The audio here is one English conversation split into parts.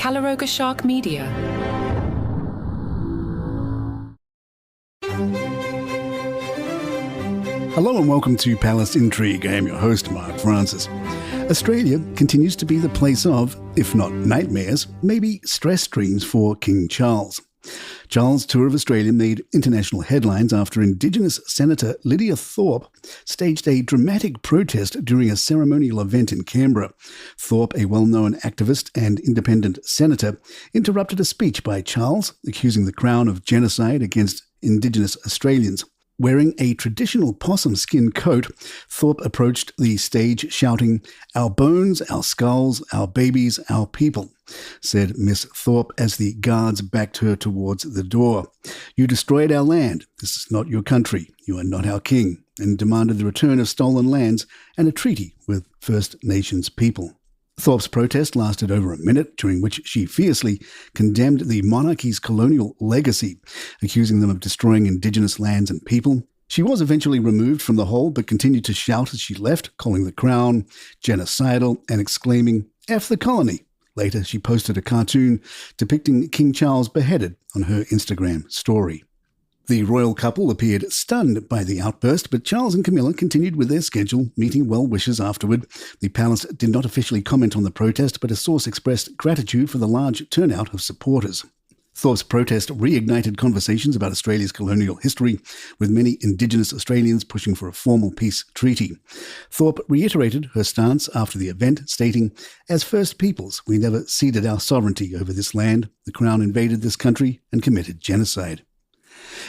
Calaroga Shark Media. Hello and welcome to Palace Intrigue. I am your host, Mark Francis. Australia continues to be the place of, if not nightmares, maybe stress dreams for King Charles. Charles' tour of Australia made international headlines after Indigenous Senator Lidia Thorpe staged a dramatic protest during a ceremonial event in Canberra. Thorpe, a well-known activist and independent senator, interrupted a speech by Charles accusing the Crown of genocide against Indigenous Australians. Wearing a traditional possum skin coat, Thorpe approached the stage shouting, "Our bones, our skulls, our babies, our people," said Miss Thorpe as the guards backed her towards the door. "You destroyed our land. This is not your country. You are not our king," and demanded the return of stolen lands and a treaty with First Nations people. Thorpe's protest lasted over a minute, during which she fiercely condemned the monarchy's colonial legacy, accusing them of destroying Indigenous lands and people. She was eventually removed from the hall, but continued to shout as she left, calling the Crown genocidal and exclaiming, "F the colony." Later, she posted a cartoon depicting King Charles beheaded on her Instagram story. The royal couple appeared stunned by the outburst, but Charles and Camilla continued with their schedule, meeting well-wishers afterward. The palace did not officially comment on the protest, but a source expressed gratitude for the large turnout of supporters. Thorpe's protest reignited conversations about Australia's colonial history, with many Indigenous Australians pushing for a formal peace treaty. Thorpe reiterated her stance after the event, stating, "As First Peoples, we never ceded our sovereignty over this land. The Crown invaded this country and committed genocide."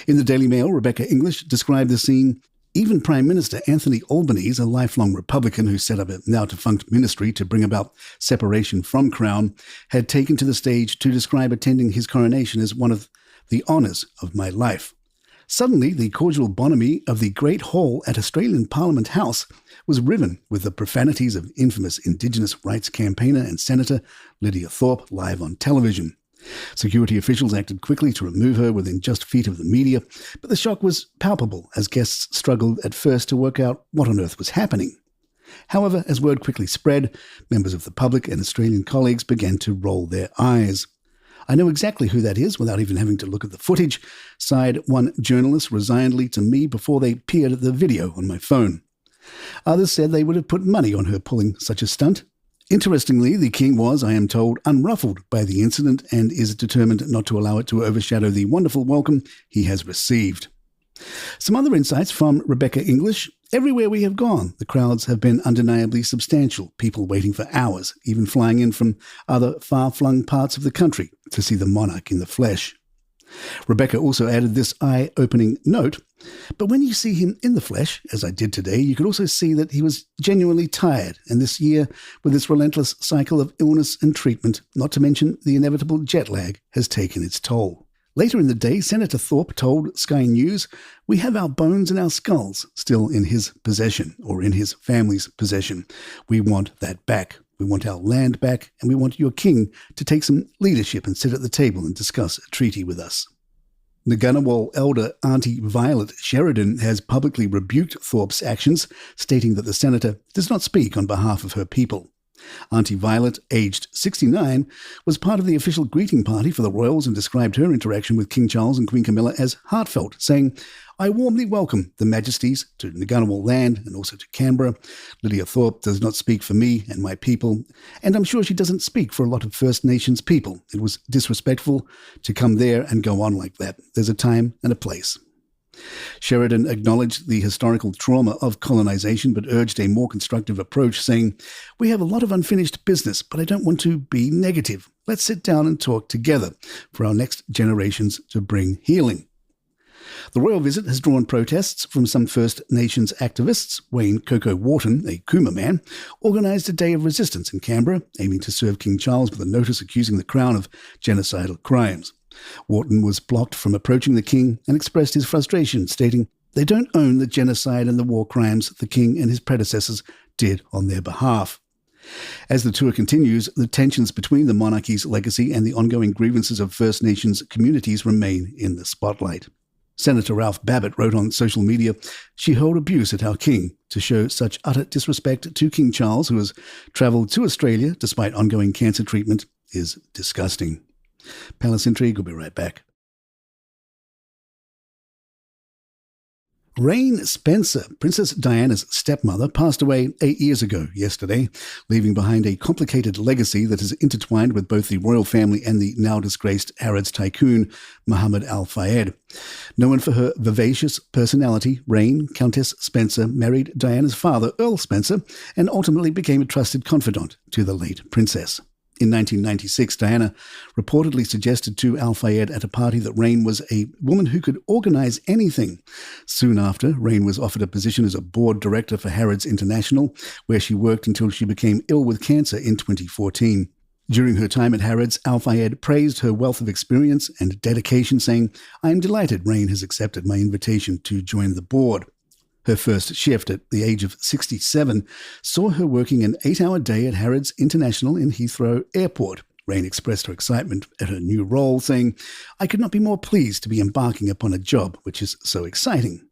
In the Daily Mail, Rebecca English described the scene. Even Prime Minister Anthony Albanese, a lifelong Republican who set up a now-defunct ministry to bring about separation from Crown, had taken to the stage to describe attending his coronation as one of the honours of my life. Suddenly, the cordial bonhomie of the Great Hall at Australian Parliament House was riven with the profanities of infamous Indigenous rights campaigner and Senator Lidia Thorpe live on television. Security officials acted quickly to remove her within just feet of the media, but the shock was palpable as guests struggled at first to work out what on earth was happening. However, as word quickly spread, members of the public and Australian colleagues began to roll their eyes. "I know exactly who that is without even having to look at the footage," sighed one journalist resignedly to me before they peered at the video on my phone. Others said they would have put money on her pulling such a stunt. Interestingly, the king was, I am told, unruffled by the incident and is determined not to allow it to overshadow the wonderful welcome he has received. Some other insights from Rebecca English. Everywhere we have gone, the crowds have been undeniably substantial, people waiting for hours, even flying in from other far-flung parts of the country to see the monarch in the flesh. Rebecca also added this eye-opening note, "But when you see him in the flesh, as I did today, you could also see that he was genuinely tired, and this year, with its relentless cycle of illness and treatment, not to mention the inevitable jet lag, has taken its toll." Later in the day, Senator Thorpe told Sky News, "We have our bones and our skulls still in his possession, or in his family's possession. We want that back. We want our land back, and we want your king to take some leadership and sit at the table and discuss a treaty with us." Ngunnawal elder Auntie Violet Sheridan has publicly rebuked Thorpe's actions, stating that the senator does not speak on behalf of her people. Auntie Violet, aged 69, was part of the official greeting party for the royals and described her interaction with King Charles and Queen Camilla as heartfelt, saying, "I warmly welcome the Majesties to Ngunnawal land and also to Canberra. Lidia Thorpe does not speak for me and my people, and I'm sure she doesn't speak for a lot of First Nations people. It was disrespectful to come there and go on like that. There's a time and a place." Sheridan acknowledged the historical trauma of colonisation but urged a more constructive approach, saying, "We have a lot of unfinished business, but I don't want to be negative. Let's sit down and talk together for our next generations to bring healing." The royal visit has drawn protests from some First Nations activists. Wayne Coco Wharton, a Cooma man, organised a day of resistance in Canberra, aiming to serve King Charles with a notice accusing the Crown of genocidal crimes. Wharton was blocked from approaching the king and expressed his frustration, stating, "They don't own the genocide and the war crimes the king and his predecessors did on their behalf." As the tour continues, the tensions between the monarchy's legacy and the ongoing grievances of First Nations communities remain in the spotlight. Senator Ralph Babbitt wrote on social media, "She hurled abuse at our king to show such utter disrespect to King Charles, who has travelled to Australia despite ongoing cancer treatment, is disgusting. Palace Intrigue will be right back. Reign Spencer, Princess Diana's stepmother, passed away 8 years ago yesterday, leaving behind a complicated legacy that is intertwined with both the royal family and the now-disgraced Harrods tycoon, Mohammed Al Fayed. Known for her vivacious personality, Reign, Countess Spencer, married Diana's father, Earl Spencer, and ultimately became a trusted confidant to the late princess. In 1996, Diana reportedly suggested to Al Fayed at a party that Reign was a woman who could organize anything. Soon after, Reign was offered a position as a board director for Harrods International, where she worked until she became ill with cancer in 2014. During her time at Harrods, Al Fayed praised her wealth of experience and dedication, saying, "I am delighted Reign has accepted my invitation to join the board." Her first shift at the age of 67 saw her working an 8-hour day at Harrods International in Heathrow Airport. Reign expressed her excitement at her new role, saying, "I could not be more pleased to be embarking upon a job which is so exciting."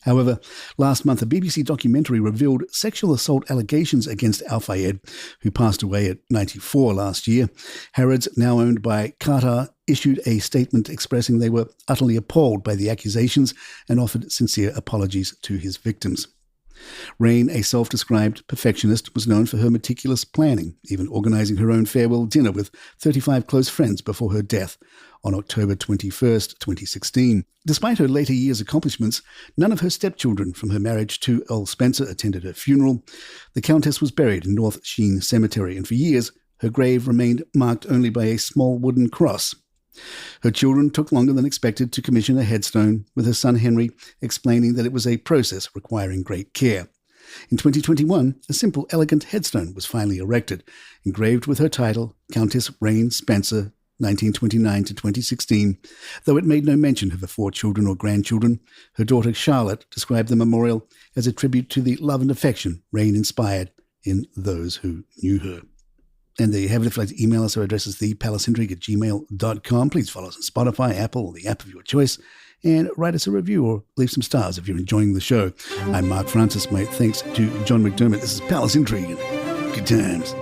However, last month a BBC documentary revealed sexual assault allegations against Al Fayed, who passed away at 94 last year. Harrods, now owned by Qatar, issued a statement expressing they were utterly appalled by the accusations and offered sincere apologies to his victims. Reign, a self-described perfectionist, was known for her meticulous planning, even organising her own farewell dinner with 35 close friends before her death on October 21st, 2016. Despite her later years' accomplishments, none of her stepchildren from her marriage to Earl Spencer attended her funeral. The Countess was buried in North Sheen Cemetery, and for years her grave remained marked only by a small wooden cross. Her children took longer than expected to commission a headstone, with her son Henry explaining that it was a process requiring great care. In 2021, a simple, elegant headstone was finally erected, engraved with her title, Countess Reign Spencer, 1929 to 2016. Though it made no mention of her 4 children or grandchildren, her daughter Charlotte described the memorial as a tribute to the love and affection Reign inspired in those who knew her. And there you have it. If you'd like to email us, our address is thepalaceintrigue@gmail.com. Please follow us on Spotify, Apple, or the app of your choice, and write us a review or leave some stars if you're enjoying the show. I'm Mark Francis. My thanks to John McDermott. This is Palace Intrigue. Good times.